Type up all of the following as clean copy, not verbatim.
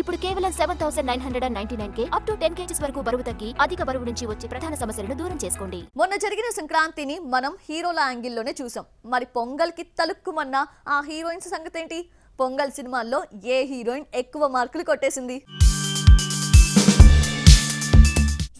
ఇప్పుడు కేవలం 7,999 up to 10 kgs వరకు బరువు తగ్గి అధిక బరువు నుంచి వచ్చే ప్రధాన సమస్యలను దూరం చేసుకోండి. మొన్న జరిగిన సంక్రాంతిని మనం హీరోల యాంగిల్లోనే చూసాం. మరి పొంగల్కి తలుక్కుమన్న ఆ హీరోయిన్స్ సంగతి ఏంటి? పొంగల్ సినిమాల్లో ఏ హీరోయిన్ ఎక్కువ మార్కులు కొట్టేసింది?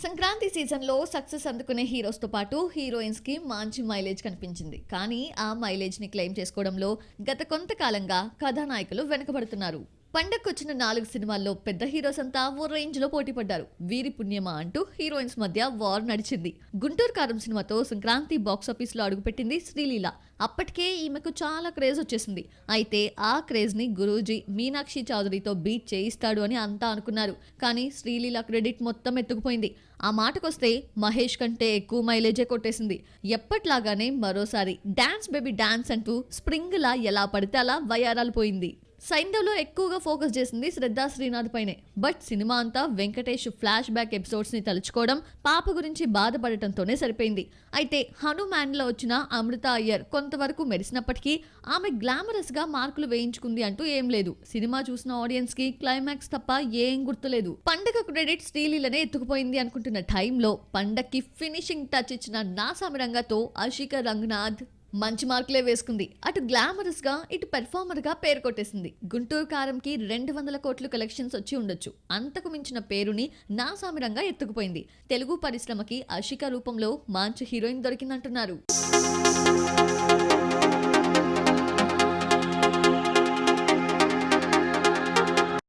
సంక్రాంతి సీజన్లో సక్సెస్ అందుకునే హీరోస్తో పాటు హీరోయిన్స్కి మంచి మైలేజ్ కనిపించింది. కానీ ఆ మైలేజ్ని క్లెయిమ్ చేసుకోవడంలో గత కొంతకాలంగా కథానాయకులు వెనకబడుతున్నారు. పండగకొచ్చిన 4 సినిమాల్లో పెద్ద హీరోస్ అంతా ఓ రేంజ్ లో పోటీ పడ్డారు. వీరి పుణ్యమా అంటూ హీరోయిన్స్ మధ్య వార్ నడిచింది. గుంటూరు కారం సినిమాతో సంక్రాంతి బాక్సాఫీస్ లో అడుగుపెట్టింది శ్రీలీల. అప్పటికే ఈమెకు చాలా క్రేజ్ వచ్చేసింది. అయితే ఆ క్రేజ్ ని గురూజీ మీనాక్షి చౌదరితో బీట్ చేయిస్తాడు అని అంతా అనుకున్నారు. కానీ శ్రీలీల క్రెడిట్ మొత్తం ఎత్తుకుపోయింది. ఆ మాటకొస్తే మహేష్ కంటే ఎక్కువ మైలేజే కొట్టేసింది. ఎప్పట్లాగానే మరోసారి డాన్స్ బేబీ డాన్స్ అంటూ స్ప్రింగ్ లా ఎలా పడితే అలా వయారాలు పోయింది. సైంధవ్లో ఎక్కువగా ఫోకస్ చేసింది శ్రద్ధా శ్రీనాథ్ పైనే. బట్ సినిమా అంతా వెంకటేష్ ఫ్లాష్ బ్యాక్ ఎపిసోడ్స్ ని తలుచుకోవడం, పాప గురించి బాధపడటంతోనే సరిపోయింది. అయితే హనుమాన్ లో వచ్చిన అమృత అయ్యర్ కొంతవరకు మెరిసినప్పటికీ ఆమె గ్లామరస్ గా మార్కులు వేయించుకుంది అంటూ ఏం లేదు. సినిమా చూసిన ఆడియన్స్ కి క్లైమాక్స్ తప్ప ఏం గుర్తులేదు. పండగ క్రెడిట్ శ్రీలీలనే ఎత్తుకుపోయింది అనుకుంటున్న టైంలో పండగకి ఫినిషింగ్ టచ్ ఇచ్చిన నాసామిరంగతో అషిక రంగనాథ్ మంచి మార్కులే వేసుకుంది. అటు గ్లామరస్ గా ఇటు పెర్ఫార్మర్ గా పేరు కొట్టేసింది. గుంటూరు కారంకి 200 కోట్లు కలెక్షన్స్ వచ్చి ఉండొచ్చు. అంతకు మించిన పేరుని నాసామిరంగా ఎత్తుకుపోయింది. తెలుగు పరిశ్రమకి అషిక రూపంలో మంచి హీరోయిన్ దొరికిందంటున్నారు.